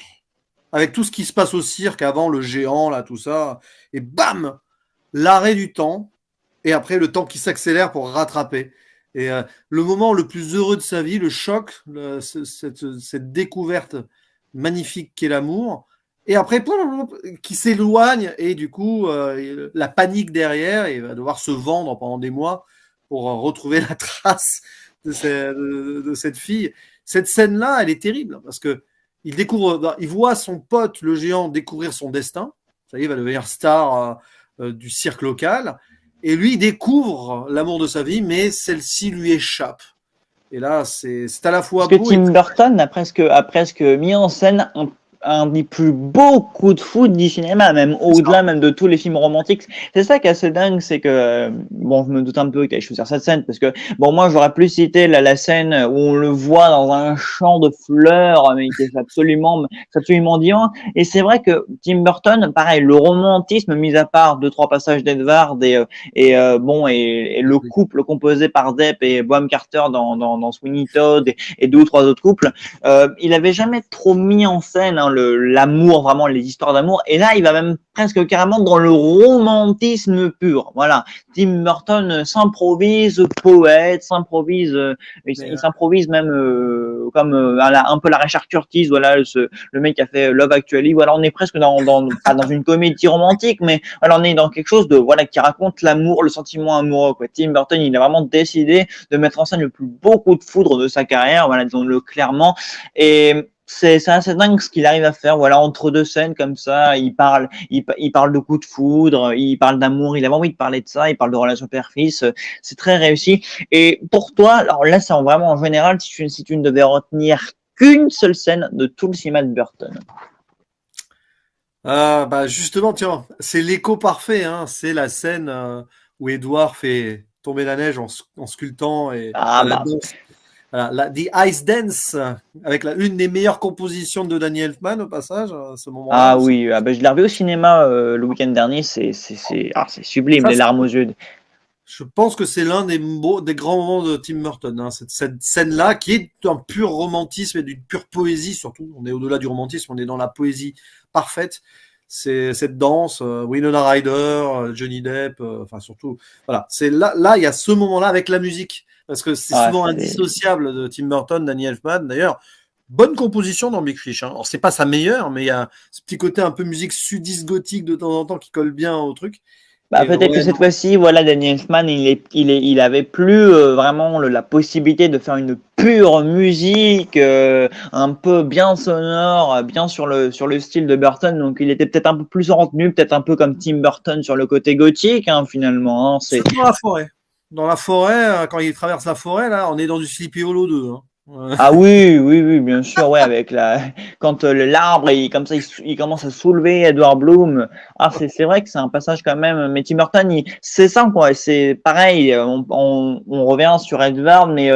Speaker 2: avec tout ce qui se passe au cirque avant, le géant, là, tout ça, et bam, l'arrêt du temps, et après le temps qui s'accélère pour rattraper. Et le moment le plus heureux de sa vie, le choc, cette découverte magnifique qu'est l'amour, et après qui s'éloigne, et du coup la panique derrière, et il va devoir se vendre pendant des mois pour retrouver la trace de cette fille. Cette scène-là, elle est terrible, parce que il voit son pote, le géant, découvrir son destin. Ça y est, il va devenir star du cirque local. Et lui, il découvre l'amour de sa vie, mais celle-ci lui échappe. Et là, c'est à la fois
Speaker 1: Parce que
Speaker 2: beau
Speaker 1: Tim Burton a presque mis en scène un des plus beaux coups de foudre du cinéma, même au-delà même de tous les films romantiques. C'est ça qui est assez dingue, c'est que, bon, je me doute un peu que tu allais choisir cette scène, parce que, bon, moi, j'aurais plus cité la scène où on le voit dans un champ de fleurs, mais qui est absolument divin. Et c'est vrai que Tim Burton, pareil, le romantisme, mis à part deux, trois passages d'Edward et le couple composé par Depp et Bonham Carter dans Sweeney Todd et deux ou trois autres couples, il avait jamais trop mis en scène l'amour, vraiment les histoires d'amour. Et là, il va même presque carrément dans le romantisme pur. Voilà. Tim Burton s'improvise poète, il s'improvise même comme un peu la Richard Curtis. Voilà, le mec qui a fait Love Actually. Voilà, on est presque pas dans une comédie romantique, mais voilà, on est dans quelque chose de voilà qui raconte l'amour, le sentiment amoureux. Quoi. Tim Burton, il a vraiment décidé de mettre en scène le plus beau coup de foudre de sa carrière. Voilà, disons-le clairement. Et c'est assez dingue ce qu'il arrive à faire. Voilà, entre deux scènes comme ça, il parle de coups de foudre, il parle d'amour, il a envie de parler de ça, il parle de relations père-fils. C'est très réussi. Et pour toi, alors là, c'est vraiment en général, si tu ne devais retenir qu'une seule scène de tout le cinéma de Burton.
Speaker 2: Bah justement, tiens, c'est l'écho parfait. Hein. C'est la scène où Edward fait tomber la neige en sculptant et la danse. Voilà, The Ice Dance, avec une des meilleures compositions de Danny Elfman au passage, à ce moment-là.
Speaker 1: Ah oui, je l'ai revu au cinéma le week-end dernier, c'est sublime, ça, les larmes aux yeux.
Speaker 2: Je pense que c'est l'un des grands moments de Tim Burton, hein, cette scène-là, qui est un pur romantisme et d'une pure poésie, surtout. On est au-delà du romantisme, on est dans la poésie parfaite. C'est cette danse, Winona Ryder, Johnny Depp, enfin surtout, voilà. C'est là, il y a ce moment-là avec la musique. Parce que c'est souvent indissociable de Tim Burton, Danny Elfman. D'ailleurs, bonne composition dans Big Fish. Hein. Alors, c'est pas sa meilleure, mais il y a ce petit côté un peu musique sudiste gothique de temps en temps qui colle bien au truc.
Speaker 1: Peut-être que cette fois-ci, voilà, Danny Elfman, il avait plus vraiment la possibilité de faire une pure musique, un peu bien sonore, bien sur le style de Burton. Donc, il était peut-être un peu plus en retenue, peut-être un peu comme Tim Burton sur le côté gothique, hein, finalement. Hein,
Speaker 2: c'est dans la forêt. Dans la forêt, quand il traverse la forêt, là, on est dans du Sleepy Hollow 2. Hein.
Speaker 1: Ah oui, bien sûr, ouais, avec quand l'arbre comme ça, il commence à soulever Edward Bloom. Ah, c'est vrai que c'est un passage quand même. Mais Tim Burton, c'est ça quoi. C'est pareil. On revient sur Edward, mais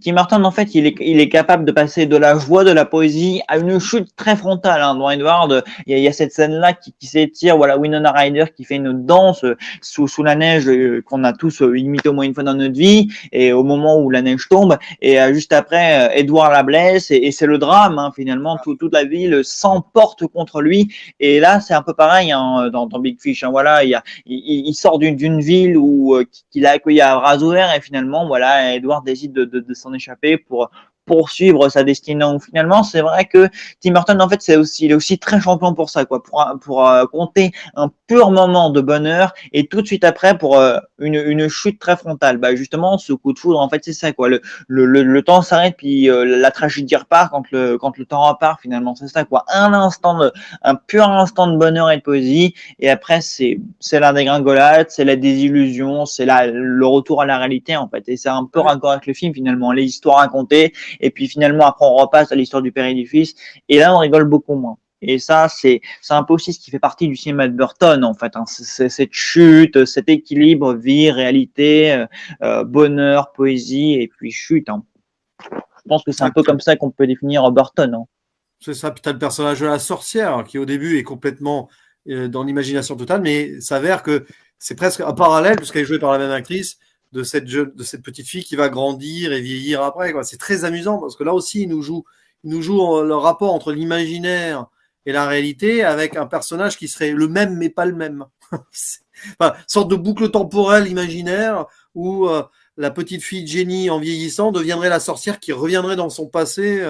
Speaker 1: Tim Burton en fait, il est capable de passer de la joie, de la poésie à une chute très frontale. Hein. Dans Edward, il y a cette scène là qui s'étire. Voilà, Winona Ryder qui fait une danse sous la neige qu'on a tous imité au moins une fois dans notre vie, et au moment où la neige tombe, et juste après, Edward la blesse et c'est le drame, hein, finalement, toute la ville s'emporte contre lui. Et là, c'est un peu pareil hein, dans Big Fish. Hein, voilà, il sort d'une ville où qu'il a accueilli à bras ouverts et finalement, voilà, Edward décide de s'en échapper pour poursuivre sa destinée. Donc finalement, c'est vrai que Tim Burton, en fait, il est aussi très champion pour ça, quoi, pour compter un pur moment de bonheur et tout de suite après pour une chute très frontale. Bah justement, ce coup de foudre, en fait, c'est ça, quoi. Le temps s'arrête puis la tragédie repart quand le temps repart. Finalement, c'est ça, quoi. Un pur instant de bonheur et de poésie. Et après, c'est la dégringolade, c'est la désillusion, le retour à la réalité, en fait. Et c'est un peu
Speaker 2: Ouais.
Speaker 1: raccord avec le film, finalement. Les histoires racontées, et puis finalement, après, on repasse à l'histoire du père et du fils. Et là, on rigole beaucoup moins. Et ça, c'est un peu aussi ce qui fait partie du cinéma de Burton, en fait. Hein. C'est cette chute, cet équilibre, vie, réalité, bonheur, poésie, et puis chute. Hein. Je pense que c'est un peu comme ça qu'on peut définir Burton. Hein.
Speaker 2: C'est ça, puis tu as le personnage de la sorcière qui au début est complètement dans l'imagination totale, mais s'avère que c'est presque un parallèle, puisqu'elle est jouée par la même actrice, de de cette petite fille qui va grandir et vieillir après. C'est très amusant, parce que là aussi, il nous joue le rapport entre l'imaginaire et la réalité avec un personnage qui serait le même, mais pas le même. Enfin, sorte de boucle temporelle imaginaire où la petite fille Jenny, en vieillissant, deviendrait la sorcière qui reviendrait dans son passé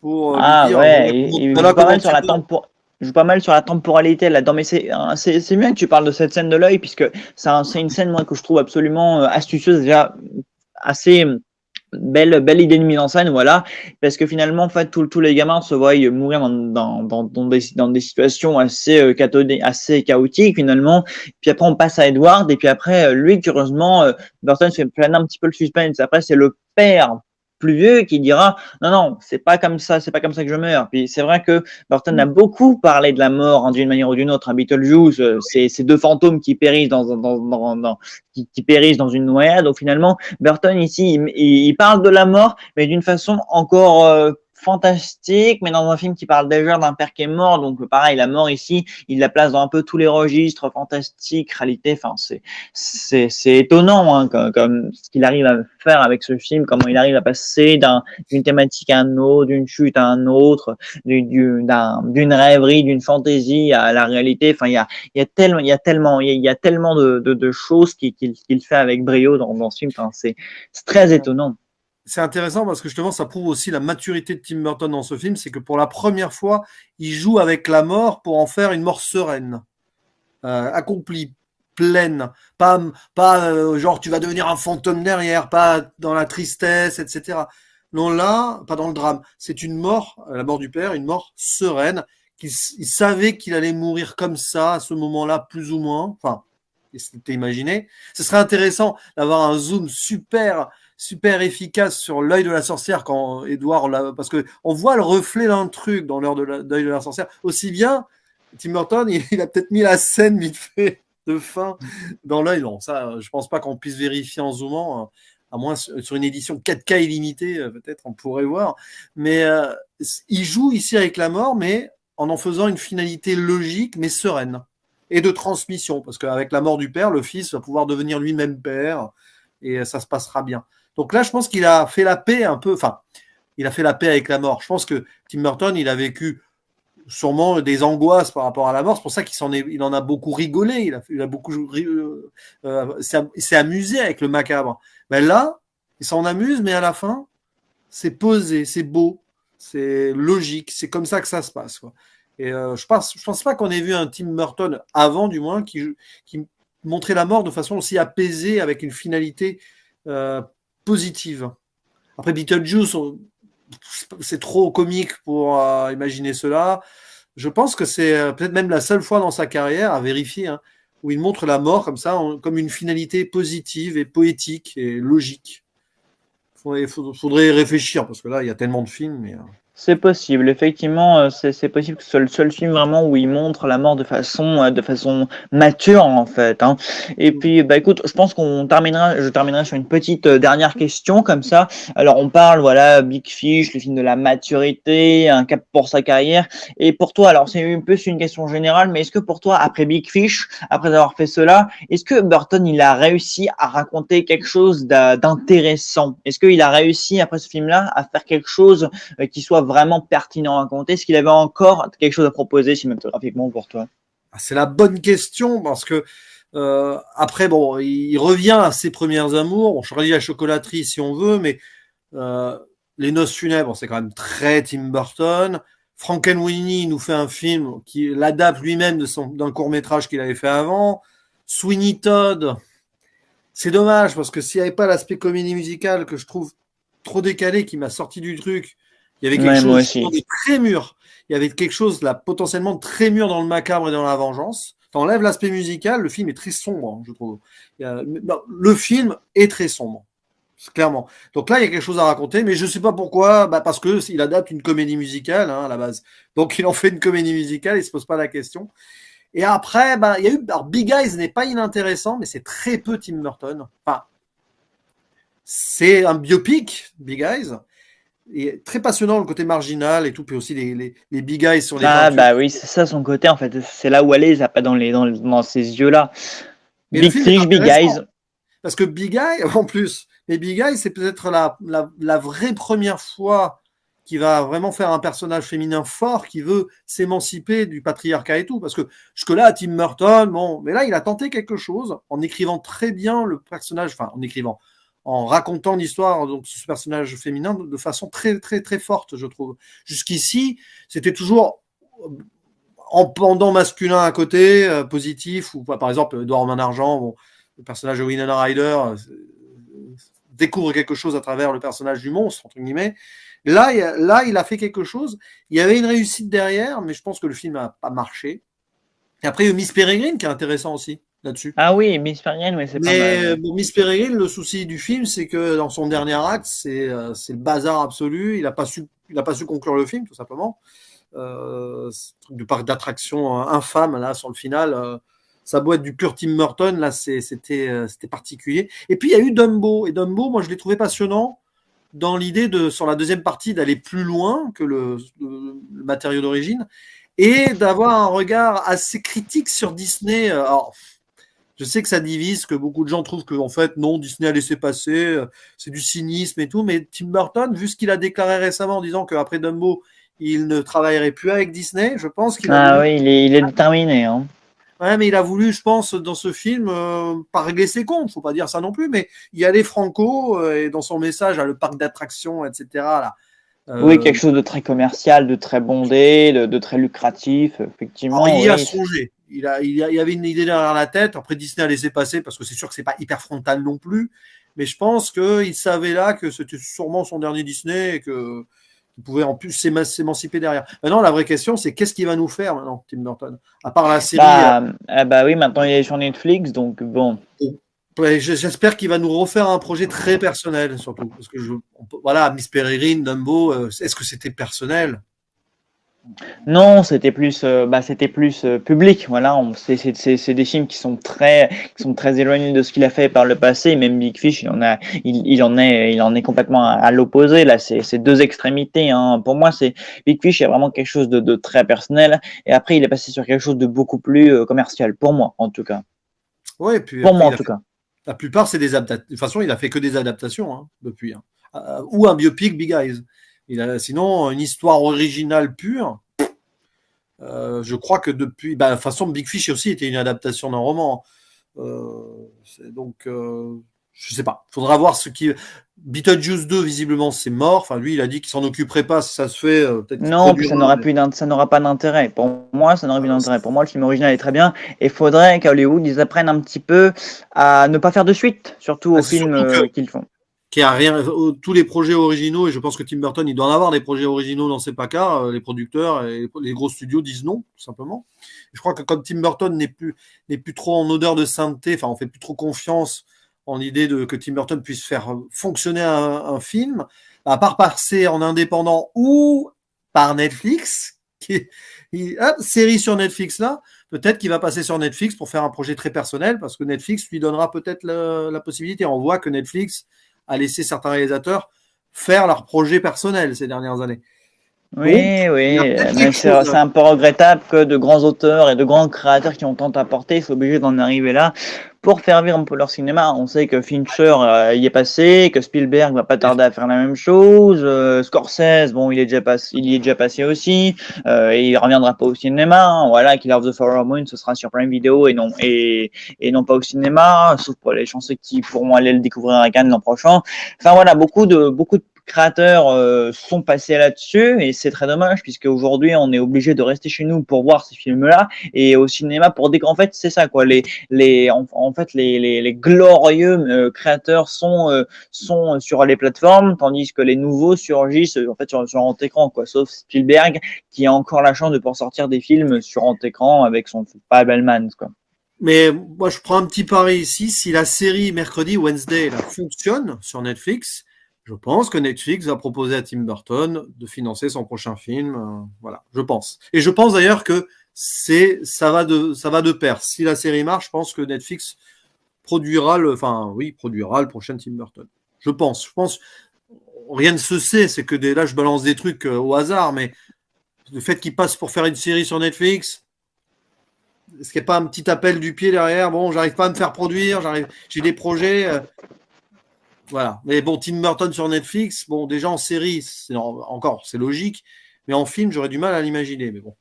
Speaker 2: pour lui
Speaker 1: Ah
Speaker 2: dire
Speaker 1: ouais, il
Speaker 2: voilà
Speaker 1: joue pas
Speaker 2: comment
Speaker 1: mal sur
Speaker 2: tu
Speaker 1: la
Speaker 2: dois.
Speaker 1: il joue pas mal sur la temporalité là-dedans, mais c'est bien que tu parles de cette scène de l'œil, puisque c'est une scène moi que je trouve absolument astucieuse, déjà assez belle idée de mise en scène, voilà, parce que finalement en fait tous les gamins se voient mourir dans des situations assez assez chaotiques finalement. Puis après on passe à Edward, et puis après lui curieusement Burton fait planer un petit peu le suspense. Après c'est le père plus vieux qui dira non, c'est pas comme ça que je meurs. Puis c'est vrai que Burton a beaucoup parlé de la mort hein, d'une manière ou d'une autre. À Beetlejuice, c'est ces deux fantômes qui périssent qui périssent dans une noyade. Donc finalement Burton ici, il parle de la mort, mais d'une façon encore fantastique, mais dans un film qui parle déjà d'un père qui est mort. Donc pareil, la mort ici, il la place dans un peu tous les registres, fantastique, réalité. Enfin, c'est étonnant hein, comme ce qu'il arrive à faire avec ce film, comment il arrive à passer d'une thématique à un autre, d'une chute à un autre, d'une rêverie, d'une fantaisie à la réalité. Enfin, il y a tellement de choses qu'il fait avec brio dans ce film. Enfin, c'est très étonnant.
Speaker 2: C'est intéressant parce que justement, ça prouve aussi la maturité de Tim Burton dans ce film. C'est que pour la première fois, il joue avec la mort pour en faire une mort sereine, accomplie, pleine. Pas genre tu vas devenir un fantôme derrière, pas dans la tristesse, etc. Non, là, pas dans le drame. C'est une mort, la mort du père, une mort sereine. Il savait qu'il allait mourir comme ça, à ce moment-là, plus ou moins. Enfin, c'était imaginé. Ce serait intéressant d'avoir un zoom super efficace sur l'œil de la sorcière quand Edouard parce que on voit le reflet d'un truc dans l'œil de la sorcière. Aussi bien, Tim Burton, il a peut-être mis la scène vite fait de fin dans l'œil. Non, ça, je pense pas qu'on puisse vérifier en zoomant, à moins sur une édition 4K illimitée, peut-être on pourrait voir. Mais il joue ici avec la mort, mais en faisant une finalité logique, mais sereine. Et de transmission, parce qu'avec la mort du père, le fils va pouvoir devenir lui-même père, et ça se passera bien. Donc là, je pense qu'il a fait la paix un peu, enfin, il a fait la paix avec la mort. Je pense que Tim Burton, il a vécu sûrement des angoisses par rapport à la mort. C'est pour ça il en a beaucoup rigolé. Il a beaucoup s'est amusé avec le macabre. Mais là, il s'en amuse, mais à la fin, c'est posé, c'est beau, c'est logique. C'est comme ça que ça se passe, quoi. Et je pense pas qu'on ait vu un Tim Burton avant, du moins, qui montrait la mort de façon aussi apaisée, avec une finalité positive. Après Beetlejuice, c'est trop comique pour imaginer cela. Je pense que c'est peut-être même la seule fois dans sa carrière, à vérifier, hein, où il montre la mort comme ça, comme une finalité positive et poétique et logique. Faudrait réfléchir, parce que là, il y a tellement de films. Mais,
Speaker 1: C'est possible, effectivement, c'est possible que ce soit le seul film vraiment où il montre la mort de façon mature en fait. Hein. Et puis, bah écoute, je terminerai sur une petite dernière question comme ça. Alors, on parle, voilà, Big Fish, le film de la maturité, un cap pour sa carrière. Et pour toi, alors c'est un peu une question générale, mais est-ce que pour toi, après Big Fish, après avoir fait cela, est-ce que Burton il a réussi à raconter quelque chose d'intéressant? Est-ce qu'il a réussi après ce film-là à faire quelque chose qui soit vraiment pertinent à raconter? Est-ce qu'il avait encore quelque chose à proposer cinématographiquement pour toi?
Speaker 2: c'est la bonne question, parce que après, bon, il revient à ses premières amours. On choisit la chocolaterie si on veut, mais Les Noces funèbres, c'est quand même très Tim Burton. Frankenweenie nous fait un film qui l'adapte lui-même d'un court-métrage qu'il avait fait avant. Sweeney Todd, c'est dommage parce que s'il n'y avait pas l'aspect comédie musicale que je trouve trop décalé, qui m'a sorti du truc, il y avait quelque chose de très mûr. Il y avait quelque chose là potentiellement très mûr dans le macabre et dans la vengeance. T'enlèves l'aspect musical, le film est très sombre, je trouve. Le film est très sombre, clairement. Donc là, il y a quelque chose à raconter, mais je ne sais pas pourquoi, parce que il adapte une comédie musicale à la base. Donc il en fait une comédie musicale, il se pose pas la question. Et après, il y a eu, alors Big Eyes n'est pas inintéressant, mais c'est très peu Tim Burton. Enfin, c'est un biopic, Big Eyes. Et très passionnant le côté marginal et tout, puis aussi les big eyes sur les
Speaker 1: peintures. Oui, c'est ça son côté en fait, c'est là où elle est, ça pas dans ses yeux-là. Big Fish, Big Eyes.
Speaker 2: Parce que Big Eye, en plus, les Big Eyes, c'est peut-être la vraie première fois qu'il va vraiment faire un personnage féminin fort qui veut s'émanciper du patriarcat et tout. Parce que jusque-là, Tim Burton, bon, mais là, il a tenté quelque chose en écrivant très bien le personnage, enfin, en racontant l'histoire de ce personnage féminin de façon très, très, très forte, je trouve. Jusqu'ici, c'était toujours en pendant masculin à côté, positif, ou par exemple, Edouard en argent, bon, le personnage de Winona Ryder découvre quelque chose à travers le personnage du monstre, entre guillemets. Là, il a fait quelque chose. Il y avait une réussite derrière, mais je pense que le film n'a pas marché. Et après, il y a Miss Peregrine qui est intéressant aussi là-dessus.
Speaker 1: Ah oui, Miss Peregrine, oui, c'est pas mal.
Speaker 2: Mais bon, Miss Peregrine, le souci du film, c'est que dans son dernier acte, c'est le bazar absolu. Il n'a pas su conclure le film, tout simplement. Du parc d'attractions infâme là sur le final. Ça doit être du pur Tim Burton, là c'était particulier. Et puis il y a eu Dumbo, et Dumbo, moi je l'ai trouvé passionnant dans l'idée sur la deuxième partie d'aller plus loin que le matériau d'origine et d'avoir un regard assez critique sur Disney. Alors, je sais que ça divise, que beaucoup de gens trouvent que en fait non, Disney a laissé passer, c'est du cynisme et tout, mais Tim Burton, vu ce qu'il a déclaré récemment en disant qu'après Dumbo il ne travaillerait plus avec Disney, je pense qu'il a
Speaker 1: voulu... oui, il est déterminé. Hein.
Speaker 2: Ouais, mais il a voulu, je pense, dans ce film, pas régler ses comptes, faut pas dire ça non plus, mais y aller franco, et dans son message à le parc d'attractions, etc. Là,
Speaker 1: oui, quelque chose de très commercial, de très bondé, de très lucratif, effectivement.
Speaker 2: Alors, il y a songé. Il y avait une idée derrière la tête. Après, Disney a laissé passer parce que c'est sûr que c'est pas hyper frontal non plus. Mais je pense qu'il savait là que c'était sûrement son dernier Disney et que il pouvait en plus s'émanciper derrière. Maintenant, la vraie question, c'est qu'est-ce qu'il va nous faire maintenant, Tim Burton? À part la série.
Speaker 1: Oui, maintenant il est sur Netflix, donc bon.
Speaker 2: J'espère qu'il va nous refaire un projet très personnel, surtout. Parce que voilà, Miss Peregrine, Dumbo, est-ce que c'était personnel?
Speaker 1: Non, c'était plus public. Voilà, c'est des films qui sont très éloignés de ce qu'il a fait par le passé. Même Big Fish, il en est complètement à l'opposé. Là, c'est deux extrémités. Hein. Pour moi, Big Fish, il y a vraiment quelque chose de très personnel. Et après, il est passé sur quelque chose de beaucoup plus commercial. Pour moi, en tout cas.
Speaker 2: Ouais, puis
Speaker 1: pour moi, en tout cas.
Speaker 2: La plupart, c'est des adaptations. De toute façon, il a fait que des adaptations depuis. Ou un biopic Big Eyes. Sinon, une histoire originale pure, je crois que depuis. De toute façon, Big Fish aussi était une adaptation d'un roman. Donc, je sais pas. Faudra voir ce qui. Beetlejuice 2, visiblement, c'est mort. Enfin, lui, il a dit qu'il s'en occuperait pas si ça se fait.
Speaker 1: Non, puis ça n'aura pas d'intérêt. Pour moi, ça n'aurait plus d'intérêt. Pour moi, le film original est très bien. Et il faudrait qu'à Hollywood, ils apprennent un petit peu à ne pas faire de suite, surtout aux films qu'ils font.
Speaker 2: Qui a rien, tous les projets originaux, et je pense que Tim Burton, il doit en avoir des projets originaux dans ses placards, les producteurs et les gros studios disent non, tout simplement. Je crois que comme Tim Burton n'est plus trop en odeur de sainteté, enfin, on fait plus trop confiance en l'idée que Tim Burton puisse faire fonctionner un film, à part passer en indépendant ou par Netflix, série sur Netflix là, peut-être qu'il va passer sur Netflix pour faire un projet très personnel, parce que Netflix lui donnera peut-être la possibilité. On voit que Netflix a laissé certains réalisateurs faire leurs projets personnels ces dernières années.
Speaker 1: Oui, mais c'est un peu regrettable que de grands auteurs et de grands créateurs qui ont tant apporté soient obligés d'en arriver là pour faire vivre un peu leur cinéma. On sait que Fincher y est passé, que Spielberg va pas tarder à faire la même chose, Scorsese, bon, il y est déjà passé aussi, et il reviendra pas au cinéma. Voilà, Killers of the Flower Moon, ce sera sur Prime Video et non pas au cinéma, sauf pour les chanceux qui pourront aller le découvrir à Cannes l'an prochain. Enfin voilà, beaucoup de créateurs sont passés là-dessus et c'est très dommage puisque aujourd'hui on est obligé de rester chez nous pour voir ces films-là et au cinéma pour en fait c'est ça quoi en fait les glorieux créateurs sont sur les plateformes tandis que les nouveaux surgissent en fait sur grand écran quoi, sauf Spielberg qui a encore la chance de pouvoir sortir des films sur grand écran avec son Fabelmans quoi.
Speaker 2: Mais moi, je prends un petit pari ici. Si la série mercredi, Wednesday, là, fonctionne sur Netflix, je pense que Netflix va proposer à Tim Burton de financer son prochain film. Voilà, je pense. Et je pense d'ailleurs que ça va de pair. Si la série marche, je pense que Netflix produira le prochain Tim Burton. Je pense. Rien ne se sait. C'est que là, je balance des trucs au hasard, mais le fait qu'il passe pour faire une série sur Netflix. Est-ce qu'il n'y a pas un petit appel du pied derrière? Bon, j'arrive pas à me faire produire, j'ai des projets. Voilà. Mais bon, Tim Burton sur Netflix, bon, déjà en série, c'est logique. Mais en film, j'aurais du mal à l'imaginer. Mais bon,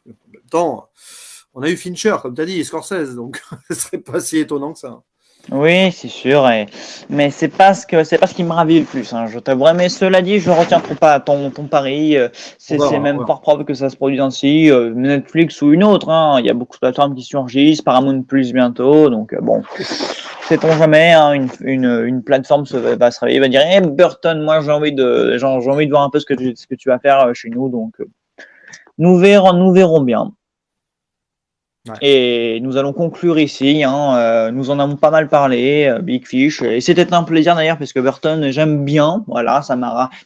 Speaker 2: en même temps, on a eu Fincher, comme tu as dit, et Scorsese, donc ce serait pas si étonnant que ça.
Speaker 1: Oui, c'est sûr, mais c'est pas ce qui me ravit le plus, hein, je t'avouerai. Mais cela dit, je retiens pas ton pari. C'est
Speaker 2: On
Speaker 1: même
Speaker 2: verra.
Speaker 1: fort probable que ça se produise ainsi, Netflix ou une autre. Hein, il y a beaucoup de plateformes qui surgissent, Paramount Plus bientôt. Donc bon, sait-on jamais, hein, une plateforme va se réveiller, va dire, eh, Burton, moi j'ai envie de voir un peu ce que tu vas faire chez nous. Donc nous verrons bien.
Speaker 2: Ouais.
Speaker 1: Et nous allons conclure ici. Hein, nous en avons pas mal parlé, Big Fish. Et c'était un plaisir d'ailleurs parce que Burton, j'aime bien. Voilà,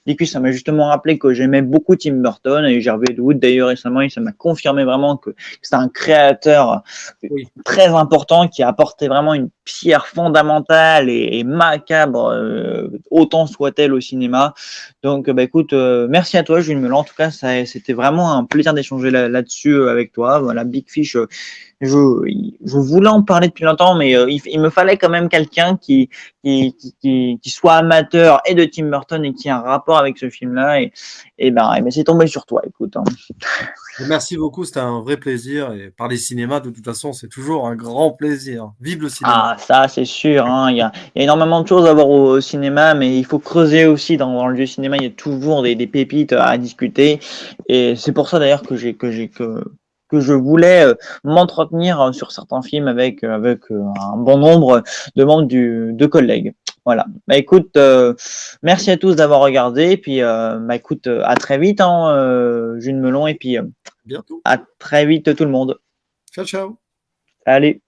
Speaker 1: Big Fish, ça m'a justement rappelé que j'aimais beaucoup Tim Burton et Gervais Wood d'ailleurs récemment. Et ça m'a confirmé vraiment que c'est un créateur très important qui a apporté vraiment une pierre fondamentale et macabre, autant soit-elle au cinéma. Donc, bah, écoute, merci à toi, Jules Melan. En tout cas, c'était vraiment un plaisir d'échanger là-dessus avec toi. Voilà, Big Fish. Je voulais en parler depuis longtemps, mais il me fallait quand même quelqu'un qui soit amateur et de Tim Burton et qui a un rapport avec ce film-là. Et c'est tombé sur toi, écoute. Hein.
Speaker 2: Merci beaucoup, c'était un vrai plaisir. Et parler cinéma, de toute façon, c'est toujours un grand plaisir. Vive le cinéma.
Speaker 1: Ah, ça, c'est sûr. Hein. Il y a énormément de choses à voir au cinéma, mais il faut creuser aussi dans le vieux cinéma. Il y a toujours des pépites à discuter. Et c'est pour ça d'ailleurs que je voulais m'entretenir sur certains films avec un bon nombre de membres de collègues. Voilà. Bah écoute, merci à tous d'avoir regardé. Et puis, bah écoute, à très vite, hein, Jules Melon. Et puis,
Speaker 2: Bientôt.
Speaker 1: à très vite tout le monde.
Speaker 2: Ciao, ciao.
Speaker 1: Allez.